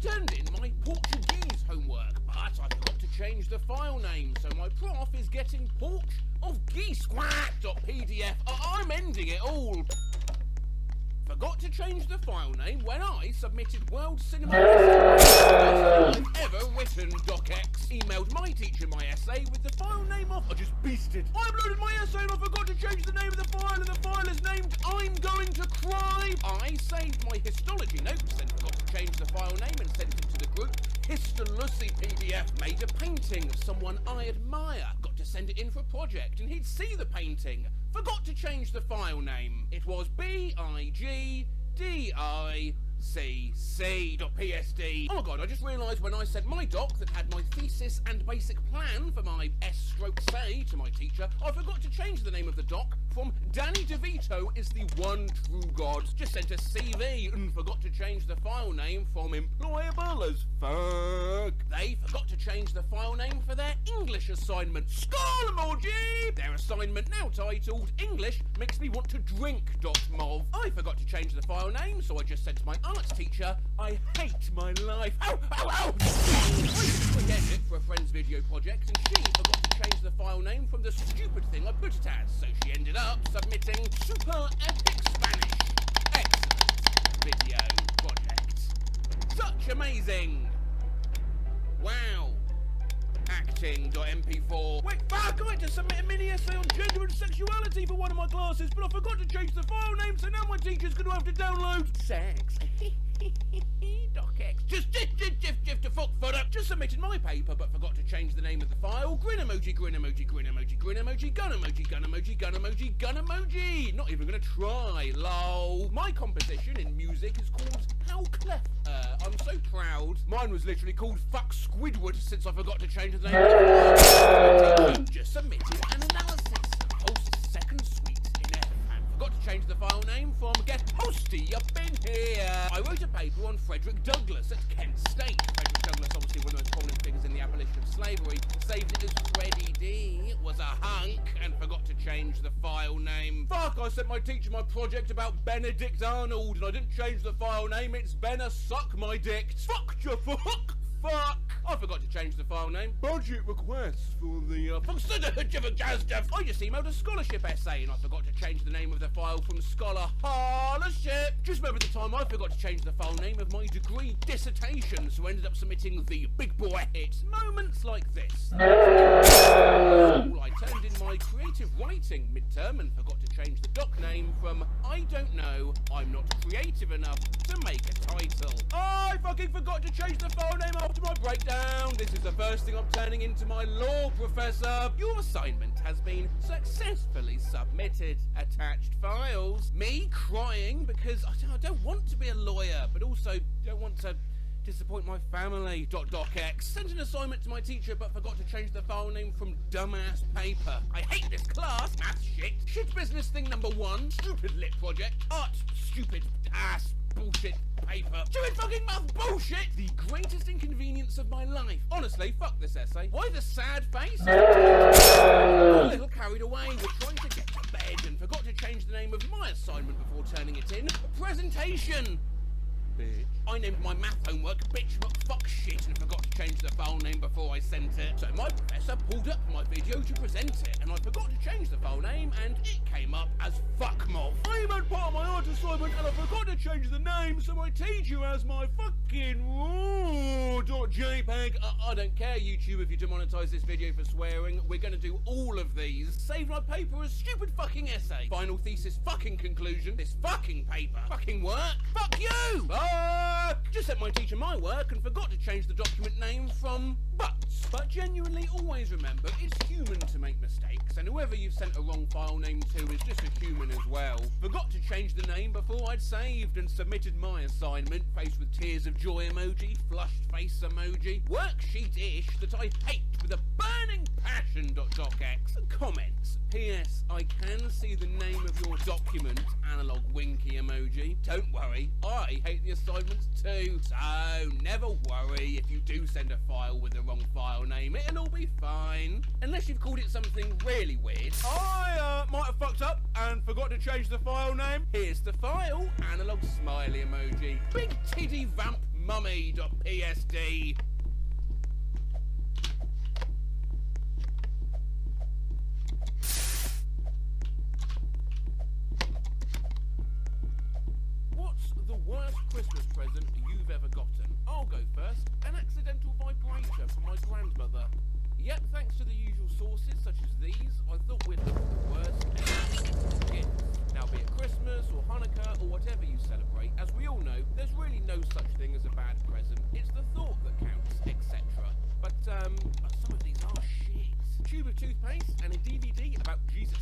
just turned in my Portuguese homework, but I forgot to change the file name, so my prof is getting porch of geese .pdf. I'm ending it all. Forgot to change the file name when I submitted World Cinema Essay. I've ever written, docx. Emailed my teacher my essay with the file name off. I just beasted. I uploaded my essay and I forgot to change the name of the file, and the file is named I'm Going to Cry. I saved my histology notes and forgot to change the file name and sent it to the group. Histolusy PDF. Made a painting of someone I admire. Got to send it in for a project and he'd see the painting. Forgot to change the file name. It was bigdicc.psd. Oh my god, I just realised when I sent my doc that had my thesis and basic plan for my S/say to my teacher, I forgot to change the name of the doc from Danny DeVito is the one true god. Just sent a CV and forgot to change the file name from employable as fuck. They forgot to change the file name for their English assignment. Skull emoji! Their assignment now titled English Makes Me Want to Drink.mov. I forgot to change the file name, so I just said to my arts teacher, I hate my life. Ow, ow, ow! I did it for a friend's video project, and she forgot to change the file name from the stupid thing I put it as, so she ended up submitting Super Epic Spanish. Excellent video project. Such amazing. Wow. Acting.mp4. Wait, fuck, I had to submit a mini essay on gender and sexuality for one of my classes, but I forgot to change the file name, so now my teacher's going to have to download sex. docx. Just to fuck fodder. Just submitted my paper, but forgot to change the name of the file. Grin emoji, grin emoji, grin emoji, grin emoji, gun emoji, gun emoji, gun emoji, gun emoji. Not even gonna try, lol. My composition in music is called How Clef. I'm so proud. Mine was literally called Fuck Squidward since I forgot to change the name of the file. Just submitted an analysis. Host second suite in F. And forgot to change the file name from Get Hosty Up in Here. I wrote a paper on Frederick Douglass at Kent State. Frederick Douglass, obviously one of the most prominent figures in the abolition of slavery, saved it as Freddie D. Was a hunk and forgot to change the file name. Fuck, I sent my teacher my project about Benedict Arnold and I didn't change the file name. It's Benna Suck My Dick. Fuck your fuck. Fuck! I forgot to change the file name. Budget requests for the I just emailed a scholarship essay and I forgot to change the name of the file from Scholarship. Just remember the time I forgot to change the file name of my degree dissertation, so I ended up submitting the big boy hit. Moments like this. I turned in my creative writing midterm and forgot to change the doc name from I don't know, I'm not creative enough to make a title. I fucking forgot to change the file name after my breakdown. This is the first thing I'm turning into my law professor. Your assignment has been successfully submitted. Attached files. Me crying because I don't want to be a lawyer, but also don't want to disappoint my family. docx. Sent an assignment to my teacher but forgot to change the file name from dumbass paper. I hate this class. Math shit. Shit business thing number 1. Stupid lit project. Art stupid ass bullshit paper. Stupid fucking math bullshit. The greatest inconvenience of my life. Honestly, fuck this essay. Why the sad face? A little carried away. We're trying to get to bed and forgot to change the name of my assignment before turning it in. Presentation. Bitch. I named my math homework Bitch Fuck Shit and forgot to change the file name before I sent it. So my professor pulled up my video to present it and I forgot to change the file name and it came up as Fuckmoth. I even part of my art assignment and I forgot to change the name, so my teacher has my fucking raw.jpg. I don't care, YouTube, if you demonetize this video for swearing. We're gonna do all of these. Save my paper as stupid fucking essay. Final thesis fucking conclusion. This fucking paper. Fucking work. Fuck you! Just sent my teacher my work and forgot to change the document name from Butts. But genuinely always remember, it's human to make mistakes, and whoever you've sent a wrong file name to is just a human as well. Forgot to change the name before I'd saved and submitted my assignment, faced with tears of joy emoji, flushed face emoji, worksheet-ish that I hate with a burning passion. docx. Comments. P.S. I can see the name of your document, analog winky emoji. Don't worry, I hate the assignments too. So never worry if you do send a file with the wrong file name, it'll all be fine. Unless you've called it something really weird. I might have fucked up and forgot to change the file name. Here's the file, analog smiley emoji. Big titty vamp mummy.psd. What's the worst Christmas present you've ever gotten? I'll go first. An accidental vibrator from my grandmother. Yep, thanks to the usual sources such as these, I thought we'd look at the worst gifts. Now, be it Christmas or Hanukkah or whatever you celebrate, as we all know, there's really no such thing as a bad present. It's the thought that counts, etc. But some of these are shit. Tube of toothpaste and a DVD about Jesus.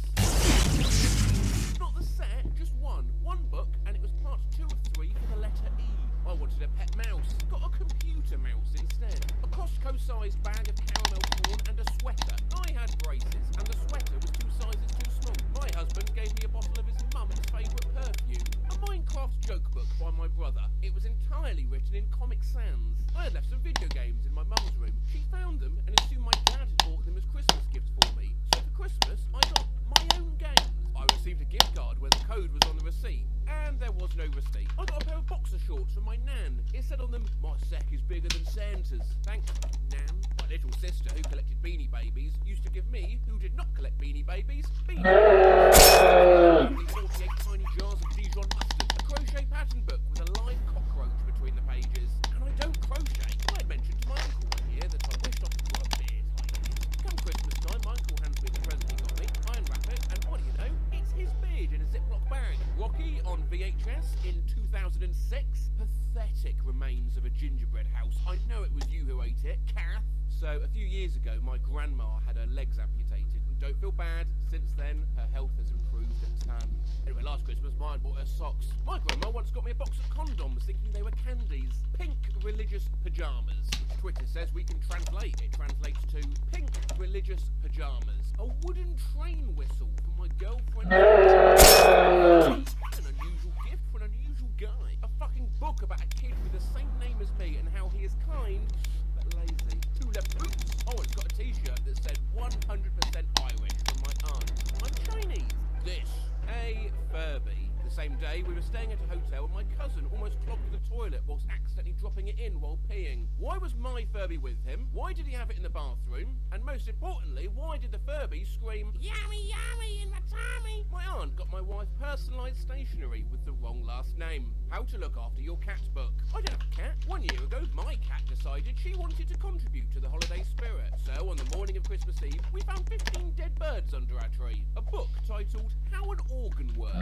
Not the set, just one. One book, and it was part 2 of 3 for the letter E. I wanted a pet mouse. Got a computer mouse instead. A Costco-sized bag of caramel corn and a sweater. I had braces, and the sweater was 2 sizes too small. My husband gave me a bottle of his mum's favourite perfume. A Minecraft joke book by my brother. It was entirely written in Comic Sans. I had left some video games in my mum's room. She found them and assumed my dad had bought them as Christmas gifts for me. So for Christmas, I got my own games. I received a gift card where the code was on the receipt, and there was no receipt. I got a pair of boxer shorts from my nan. It said on them, "My sack is bigger than Santa's." Thanks, Nan. My little sister, who collected Beanie Babies, used to give me, who did not collect Beanie Babies, Beanie Babies. 48 tiny jars of Dijon mustard, a crochet pattern book with a live cockroach between the pages. And I don't crochet. I mentioned to my uncle one year that I wished I could grow a beard like his. Come Christmas time, my uncle hands me the present he got me. I unwrap it, and what do you know? It's his beard in a Ziploc bag. Rocky on VHS in 2006. Pathetic remains of a gingerbread house. I know it was you who ate it, Kath. So a few years ago, my grandma had her legs amputated. And don't feel bad. Since then, her health has improved a ton. Anyway, last Christmas, mine bought her socks. My grandma once got me a box of condoms, thinking they were candies. Pink religious pajamas. Twitter says we can translate. It translates to pink religious pajamas. A wooden train whistle for my girlfriend. An unusual gift for an unusual guy. A fucking book about a kid with the same name as me and how he is kind but lazy. 2 left boots. Oh, it's got a t-shirt that said 100% Irish from my aunt. I'm Chinese. This. A Furby. The same day, we were staying at a hotel and my cousin almost clogged the toilet whilst accidentally dropping it in while peeing. Why was my Furby with him? Why did he have it in the bathroom? And most importantly, why did the Furby scream, "Yummy, yummy in my tummy"? My aunt got my wife personalised stationery with the wrong last name. How to look after your cat book. I don't have a cat. 1 year ago, my cat decided she wanted to contribute to the holiday spirit. So on the morning of Christmas Eve, we found 15 dead birds under our tree. A book titled How an Organ Works.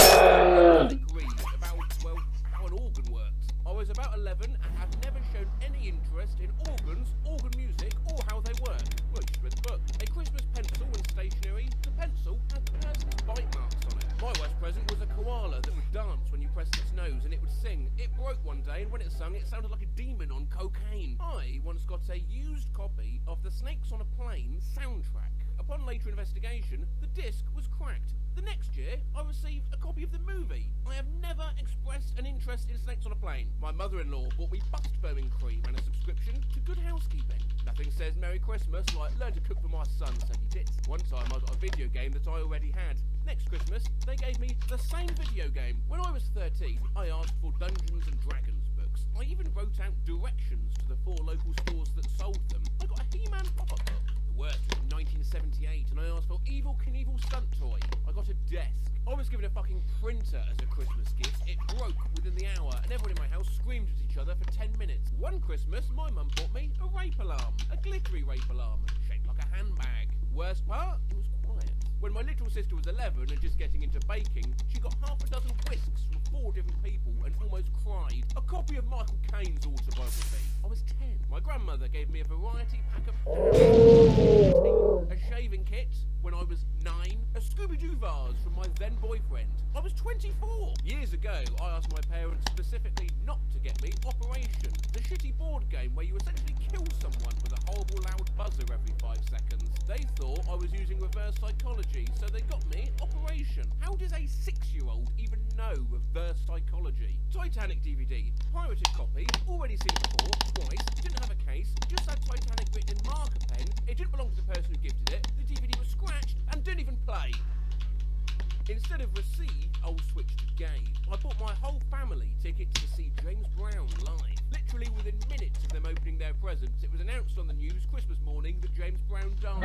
Read about, well, how an organ works. I was about 11 and have never shown any interest in organs, organ music, or how they work. Well, you should read the book. A Christmas pencil and stationery. The pencil had the person's bite marks on it. My worst present was a koala that would dance when you pressed its nose and it would sing. It broke one day and when it sung, it sounded like a demon on cocaine. I once got a used copy of the Snakes on a Plane soundtrack. Upon later investigation, the disc was cracked. The next year, I received a copy of the movie. I have never expressed an interest in Snakes on a Plane. My mother-in-law bought me bust firming cream and a subscription to Good Housekeeping. Nothing says Merry Christmas like learn to cook for my son, said he did. One time I got a video game that I already had. Next Christmas, they gave me the same video game. When I was 13, I asked for Dungeons and Dragons books. I even wrote out directions to the 4 local stores that sold them. I got a He-Man pop-up book. The worst was in 1978, and I asked for Evel Knievel stunt toy. I got a desk. I was given a fucking printer as a Christmas gift. It broke within the hour, and everyone in my house screamed at each other for 10 minutes. One Christmas, my mum bought me a rape alarm. A glittery rape alarm, shaped like a handbag. Worst part? It was quiet. When my little sister was 11 and just getting into baking, she got half a dozen whisks from 4 different people and almost cried. A copy of Michael Caine's autobiography. I was 10. My grandmother gave me a variety pack of a shaving kit when I was 9, a Scooby-Doo vase from my then boyfriend. I was 24. Years ago, I asked my parents specifically not to get me Operation, the shitty board game where you essentially kill someone with a horrible loud buzzer every 5 seconds. They thought I was using reverse psychology, so they got me Operation. How does a 6-year-old even know reverse psychology? Titanic DVD, pirated copy, already seen it before, twice, didn't have a case, just had Titanic written in marker pen, it didn't belong to the person who gifted it, the DVD was scratched, and didn't even play. Instead of receive, I'll switch to gave. I bought my whole family tickets to see James Brown live. Literally within minutes of them opening their presents, it was announced on the news Christmas morning that James Brown died.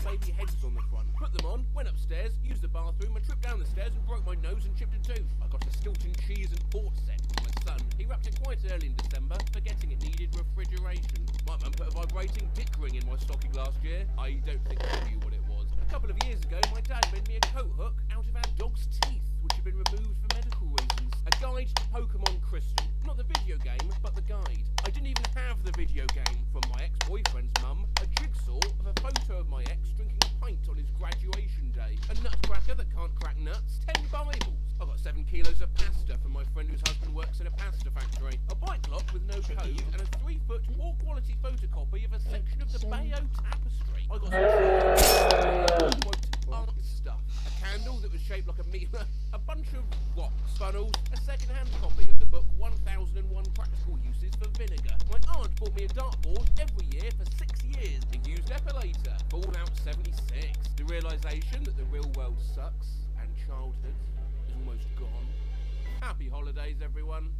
Baby heads on the front. Put them on, went upstairs, used the bathroom, and tripped down the stairs and broke my nose and chipped a tooth. I got a Stilton cheese and port set for my son. He wrapped it quite early in December, forgetting it needed refrigeration. My mum put a vibrating dick ring in my stocking last year. I don't think she knew what it was. A couple of years ago, my dad made me a coat hook out of our dog's teeth, which had been removed for medical reasons. A guide to Pokemon Crystal. Not the video game, but the guide. I didn't even have the video game. From my ex-boyfriend's mum, a jigsaw of a photo of my ex drinking a pint on his graduation day. A nutcracker that can't crack nuts. 10 Bibles. I got 7 kilos of pasta from my friend whose husband works in a pasta factory. A bike clock with no code, and a 3-foot poor quality photocopy of a section of the Bayo tapestry. I got some art stuff. A candle that was shaped like a meter. A bunch of rocks, funnels, a second-hand copy of the book 1001 Practical Uses for Vinegar. My aunt bought me a dartboard every year for 6 years. A used epilator. Fallout 76. The realisation that the real world sucks and childhood is almost gone. Happy holidays, everyone.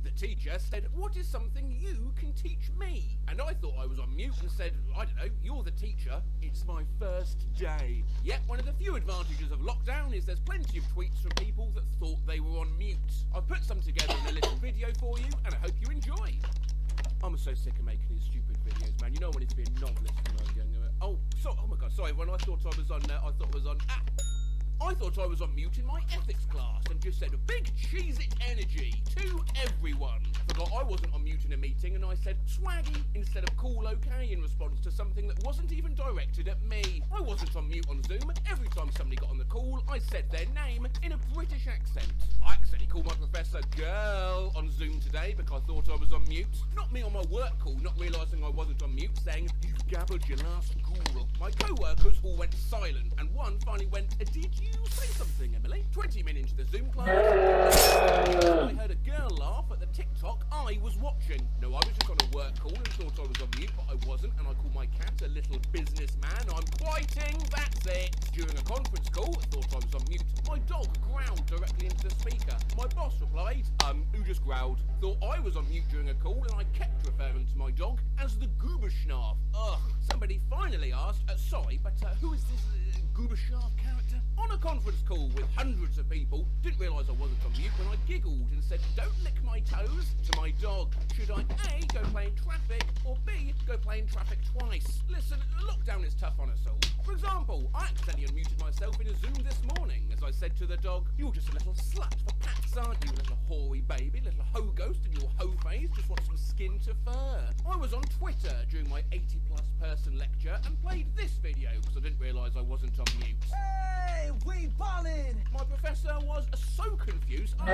The teacher said, "What is something you can teach me?" And I thought I was on mute and said, "I don't know, you're the teacher. It's my first day." Yet one of the few advantages of lockdown is there's plenty of tweets from people that thought they were on mute. I've put some together in a little video for you, and I hope you enjoy. I'm so sick of making these stupid videos, man. You know I wanted to be a novelist when I was younger. Oh my god, sorry, when I thought I was on I thought I was on mute in my ethics class and just said big Cheez-It energy to everyone. Forgot I wasn't on mute in a meeting and I said swaggy instead of cool okay in response to something that wasn't even directed at me. I wasn't on mute on Zoom. Every time somebody got on the call, I said their name in a British accent. I accidentally called my professor girl on Zoom today because I thought I was on mute. Not me on my work call, not realising I wasn't on mute, saying, "You've gabbled your last ghoul." My co-workers all went silent and one finally went, "Did you say something, Emily?" 20 minutes into the Zoom class, I heard a girl laugh at the TikTok I was watching. No, I was just on a work call and thought I was on mute, but I wasn't, and I called my cat a little businessman. I'm quieting, that's it. During a conference call, I thought I was on mute. My dog growled directly into the speaker. My boss replied, who just growled? Thought I was on mute during a call, and I kept referring to my dog as the Gooberschnarf. Ugh. Somebody finally asked, sorry, but who is this Gooberschnarf character? On a conference call with hundreds of people, didn't realise I wasn't on mute when I giggled and said, "Don't lick my toes," to my dog. Should I A, go play in traffic, or B, go play in traffic twice? Listen, lockdown is tough on us all. For example, I accidentally unmuted myself in a Zoom this morning as I said to the dog, "You're just a little slut for pats, aren't you, little hoary baby, little hoe ghost, and your hoe face just wants some skin to fur." I was on Twitter during my 80-plus person lecture and played this video because I didn't realise I wasn't on mute. Hey, we ballin'! My professor was so confused. I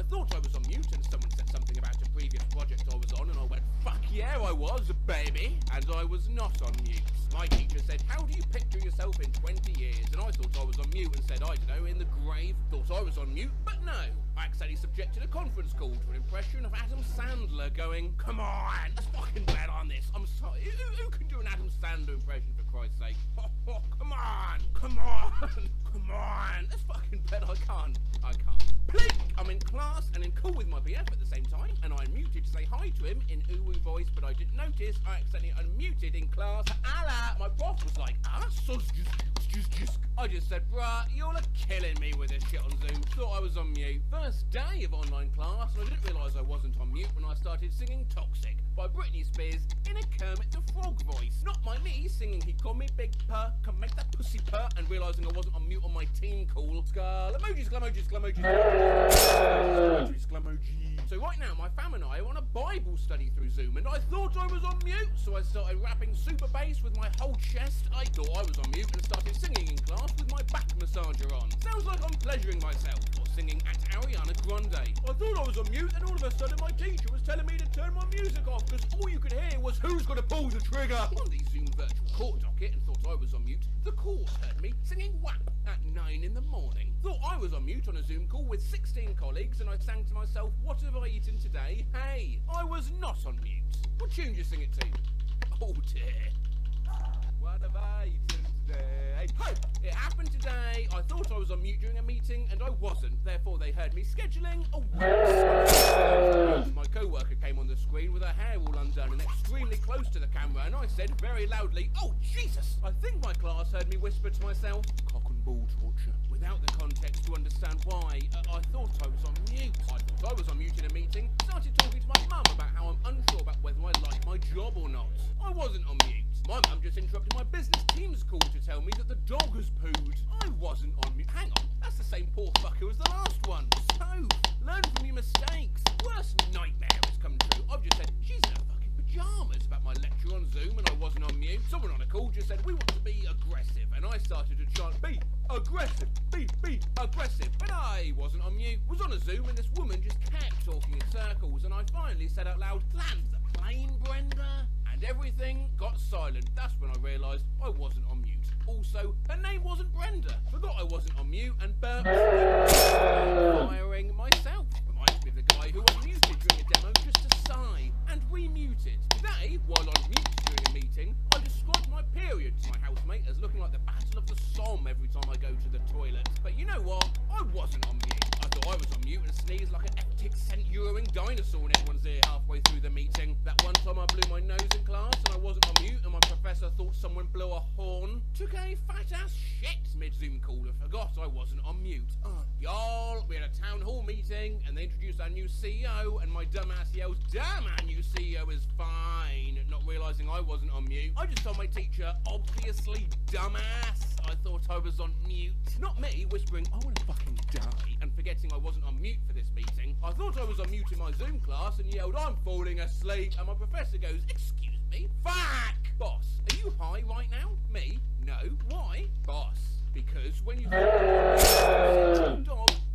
thought I was on mute and someone said something about a previous project I was on and I went, "Fuck yeah, I was, baby." And I was not on mute. My teacher said, "How do you picture yourself in 20 years? And I thought I was on mute and said, "I don't know, in the grave." Thought I was on mute, but no. I accidentally subjected a conference call to an impression of Adam Sandler going, "Come on, let's fucking bet on this. I'm sorry. Who can do an Adam Sandler impression for Christ's sake? Oh, come on. Let's fucking bet. I can't. Plink! I'm in class and in call with my BF at the same time, and I unmuted to say hi to him in uwu voice, but I didn't notice I accidentally unmuted in class. Allah! My prof was like, I just said, "Bruh, you're all killing me with this shit on Zoom." Thought I was on mute. First day of online class, and I didn't realise I wasn't on mute when I started singing Toxic by Britney Spears in a Kermit the Frog voice. Not me singing He Called Me Big Purr, Can Make That Pussy Purr, and realising I wasn't on mute on my team call. Sklamojis. So right now, my fam and I are on a Bible study through Zoom, and I thought I was on mute, so I started rapping super bass with my whole chest. I thought I was on mute and started singing in class with my back massager on. Sounds like I'm pleasuring myself, or singing at Ariana Grande. I thought I was on mute, and all of a sudden my teacher was telling me to turn my music off, because all you could hear was who's gonna pull the trigger. On the Zoom virtual court docket and thought I was on mute, the court heard me singing WAP at 9 in the morning. Thought I was on mute on a Zoom call with 16 colleagues, and I sang to myself, "What have I eaten today?" Hey, I was not on mute. What tune do you sing it to? Oh dear. What have I eaten today? Hey, it happened today. I thought I was on mute during a meeting and I wasn't. Therefore, they heard me scheduling a week. My co-worker came on the screen with her hair all undone and extremely close to the camera, and I said very loudly, "Oh Jesus!" I think my class heard me whisper to myself, "Cock and ball torture," without the context to understand why. I thought I was on mute. I thought I was on mute in a meeting. Started talking to my mum about how I'm unsure about whether I like my job or not. I wasn't on mute. My mum just interrupted my business team's call to tell me that the dog has pooed. I wasn't on mute. Hang on, that's the same poor fucker as the last one. So, learn from your mistakes. Worst nightmare has come true. I've just said, she's in her fucking pyjamas about my lecture on Zoom and I wasn't on mute. Someone on a call just said, we want to be aggressive. And I started to chant, be aggressive, be aggressive. But I wasn't on mute. Was on a Zoom and this woman just kept talking in circles. And I finally said out loud, land the plane, Brenda. And everything got silent. That's when I realised I wasn't on mute. Also, her name wasn't Brenda. Forgot I wasn't on mute and burped. Firing myself. Reminds me of the guy who unmuted during a demo just to sigh and remuted. Today, while on mute during a meeting, I described my period to my housemate as looking like the Battle of the Somme every time I go to the toilet. But you know what? I wasn't on mute. I thought I was on mute and sneezed like an epic cent-Euroing dinosaur in everyone's ear halfway through the meeting. That one time I blew my nose in class and I wasn't on mute and my professor thought someone blew a horn. Took a fat-ass shit mid-Zoom call and forgot I wasn't on mute. Y'all, we had a town hall meeting and they introduced our new CEO and my dumbass yells, "Damn, our new CEO is fine," not realising I wasn't on mute. I just told my teacher, obviously, dumbass. I thought I was on mute. Not me whispering, "I want to fucking die," and forgetting I wasn't on mute for this meeting. I thought I was on mute in my Zoom class and yelled, "I'm falling asleep," and my professor goes, "Excuse me? Fuck! Boss, are you high right now?" Me? No. Why? Boss. Because when you dog,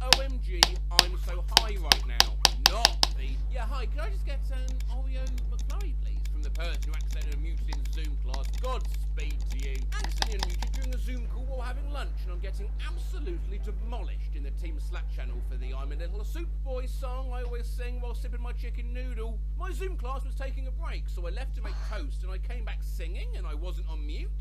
OMG, I'm so high right now. Not the, "Yeah, hi, can I just get an Oreo McFlurry, please?" from the person who accidentally unmuted in Zoom class. Godspeed to you. Accidentally unmuted during a Zoom call while having lunch, and I'm getting absolutely demolished in the team Slack channel for the "I'm a Little Soup Boy" song I always sing while sipping my chicken noodle. My Zoom class was taking a break, so I left to make toast, and I came back singing, and I wasn't on mute.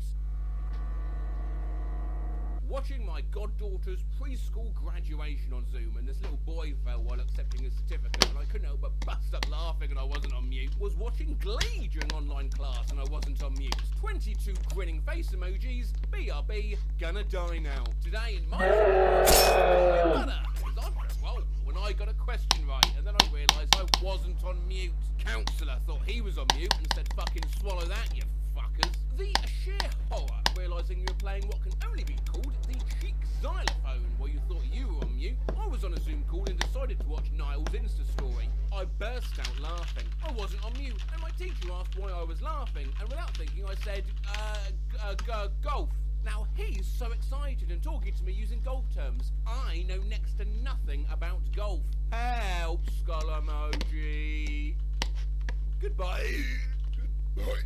Watching my goddaughter's preschool graduation on Zoom, and this little boy fell while accepting his certificate, and I couldn't help but bust up laughing and I wasn't on mute. Was watching Glee during online class and I wasn't on mute. 22 grinning face emojis. BRB, gonna die now. Today in my butter, because I'm on a roll when I got a question right, and then I realised I wasn't on mute. Counsellor thought he was on mute and said, "Fucking swallow that, you fuckers." The sheer horror of realising you were playing what can only be called the cheek xylophone while you thought you were on mute. I was on a Zoom call and decided to watch Niall's Insta story. I burst out laughing. I wasn't on mute, and my teacher asked why I was laughing, and without thinking I said, golf. Now he's so excited and talking to me using golf terms. I know next to nothing about golf. Help, skull emoji. Goodbye. Goodbye.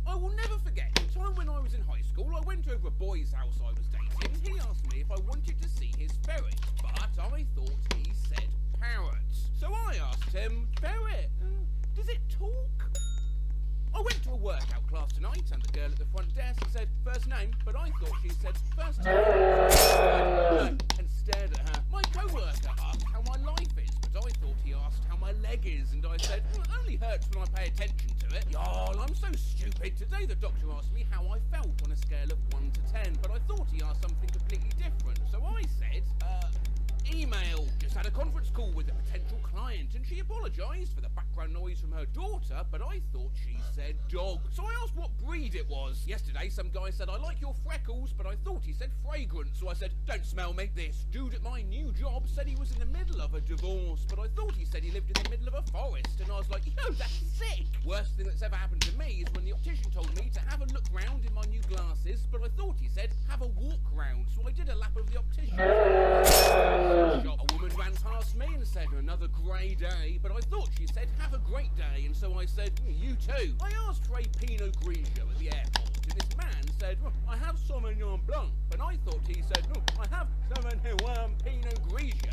I will never forget the time when I was in high school. I went over a boy's house I was dating. He asked me if I wanted to see his ferret, but I thought he said parrot. So I asked him, "Ferret, does it talk?" I went to a workout class tonight and the girl at the front desk said first name, but I thought she said first name and stared at her. My co-worker asked how my life is, but I thought he asked how my leg is, and I said, "Well, it only hurts when I pay attention to it." Y'all, I'm so stupid. Today the doctor asked me how I felt on a scale of 1 to 10, but I thought he asked something completely different. So I said, email. Just had a conference call with a potential client and she apologised for the background noise from her daughter, but I thought she said dog. So I asked what breed it was. Yesterday some guy said, "I like your freckles," but I thought he said fragrance, so I said, "Don't smell me." This dude at my new job said he was in the middle of a divorce, but I thought he said he lived in the middle of a forest, and I was like, "Yo, that's sick." Worst thing that's ever happened to me is when the optician told me to have a look round in my new glasses, but I thought he said have a walk round, so I did a lap of the optician. A woman ran past me and said, "Another grey day," but I thought she said have a great day, and so I said, "You too." I asked for a Pinot Grigio at the airport, and this man said, "I have Sauvignon Blanc," but I thought he said, "I have Sauvignon Pinot Grigio."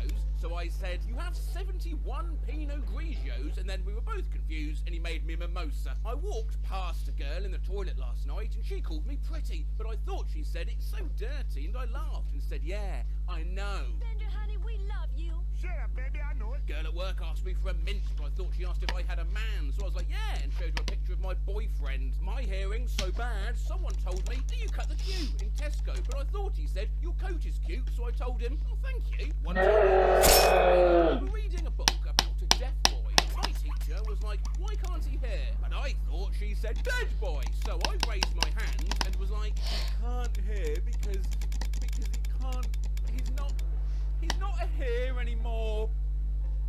I said, you have 71 Pinot Grigios, and then we were both confused, and he made me a mimosa. I walked past a girl in the toilet last night, and she called me pretty, but I thought she said it's so dirty, and I laughed and said, yeah, I know. Bender, honey, we love you. Shut up, baby, I know it. Girl at work asked me for a mint, but I thought she asked if I had a man, so I was like, yeah, and showed her a picture of my boyfriend. My hearing's so bad, someone told me, do you cut the queue in Tesco? But I thought he said, your coat is cute, so I told him, oh, thank you. One time, we were reading a book about a deaf boy. My teacher was like, why can't he hear? And I thought she said, dead boy. So I raised my hand and was like, he can't hear because he can't, he's not a hear anymore.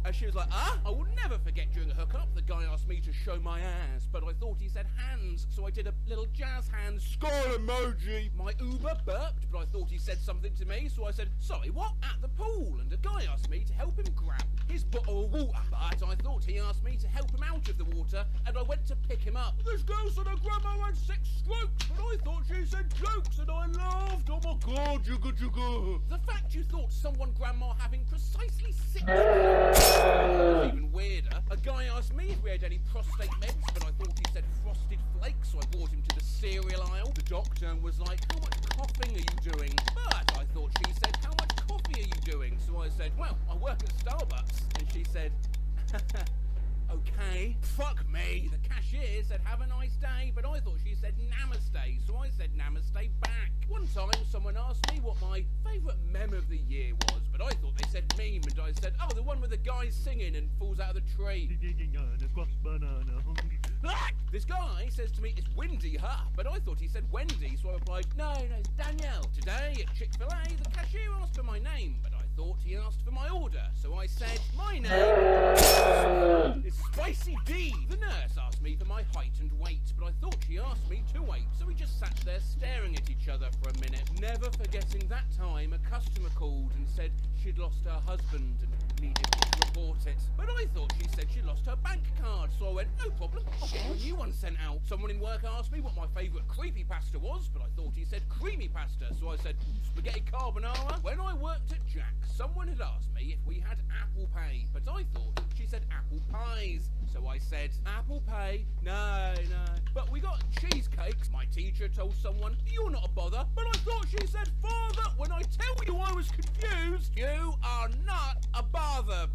And she was like, I will never forget during a hookup, the guy asked me to show my ass, but I thought he said hands, so I did a little jazz hands skull emoji. My Uber burped, but I thought he said something to me, so I said, sorry, what? At the pool, and a guy asked me to help him grab his bottle of water, but I thought he asked me to help him out of the water, and I went to pick him up. This girl said her grandma had 6 strokes, but I thought she said jokes, and I laughed. Oh my god, jugga jugga. The fact you thought someone grandma having precisely 6 strokes was even weirder. A guy asked me if we had any prostate meds, but I thought he said frosted flakes, so I brought him to the cereal aisle. The doctor was like, how much coughing are you doing? But I thought she said, how much coffee are you doing? So I said, well, I work at Starbucks. And she said, okay. Fuck me. The cashier said, have a nice day, but I thought she said namaste, so I said namaste back. One time someone asked me what my favourite meme of the year was, but I thought they said meme, and I said, oh, the one with the guy singing and falls out of the tree. This guy says to me, it's windy, huh? But I thought he said Wendy, so I replied, no, it's Danielle. Today at Chick-fil-A, the cashier asked for my name, but I thought he asked for my order, so I said, my name is Spicy D. The nurse asked me for my height and weight, but I thought she asked me to wait, so we just sat there staring at each other for a minute. Never forgetting that time a customer called and said she'd lost her husband and needed to report it. But I thought she said she lost her bank card, so I went, no problem, I'll get you a new one sent out. Someone in work asked me what my favourite creepy pasta was, but I thought he said creamy pasta, so I said spaghetti carbonara. When I worked at Jack's, someone had asked me if we had Apple Pay, but I thought she said apple pies, so I said Apple Pay, no. But we got cheesecakes. My teacher told someone, you're not a bother, but I thought she said, Father, when I tell you I was confused, you are not a bother.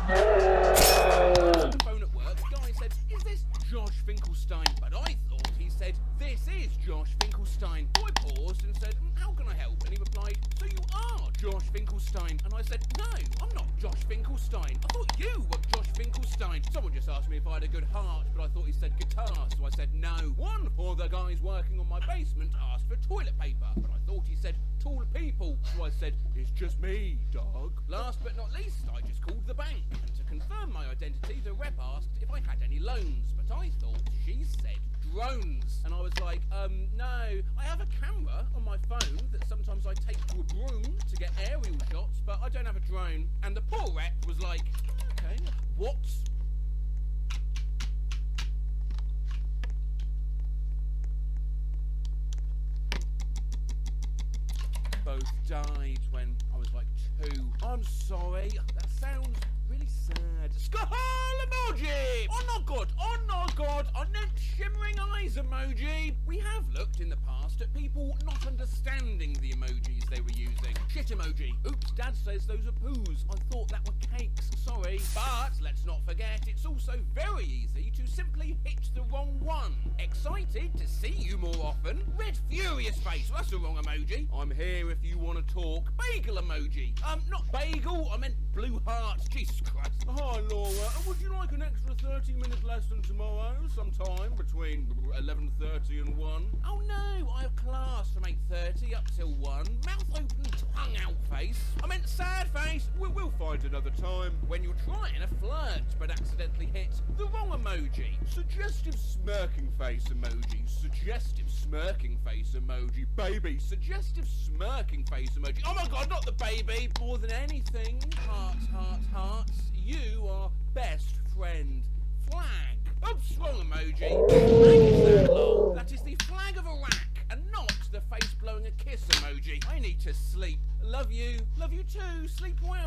On the phone at work, the guy said, is this Josh Finkelstein? But I thought he said, this is Josh Finkelstein. So I paused and said, how can I help? And he replied, so you are Josh Finkelstein. And I said, no, I'm not Josh Finkelstein. I thought you were Josh Finkelstein. Someone just asked me if I had a good heart, but I thought he said guitar, so I said no. One of the guys working on my basement asked for toilet paper, but I thought he said tall people, so I said, it's just me, dog. Last but not least, I just called the bank, and to confirm my identity, the rep asked if I had any loans, but I thought she said drones. And I was like, no, I have a camera on my phone that sometimes I take to a broom to get aerial shots, but I don't have a drone. And the poor rep was like, okay, what? Both died when I was like 2. I'm sorry, that sounds really sad. Skull emoji! Oh no god, I meant shimmering eyes emoji. We have looked in the past at people not understanding the emojis they were using. Shit emoji. Oops, Dad says those are poos. I thought that were cakes, sorry. But let's not forget, it's also very easy to simply hit the wrong one. Excited to see you more often. Red furious face, well, that's the wrong emoji. I'm here if you want to talk. Bagel emoji. Not bagel, I meant blue hearts. Jesus Christ. Hi Laura, would you like an extra 30-minute lesson tomorrow? Sometime between 11:30 and 1? Oh no, I have class from 8:30 up till 1. Mouth open, tongue out face. I meant sad face. We'll find another time. When you're trying to flirt but accidentally hit the wrong emoji. Suggestive smirking face emoji. Suggestive smirking face emoji. Baby, suggestive smirking face emoji. Oh my god, not the baby. More than anything, hearts, hearts, hearts. You are best friend. Flag. Oops, wrong emoji. Flag is that, lol. That is the flag of Iraq and not the face blowing a kiss emoji. I need to sleep. Love you. sleep well.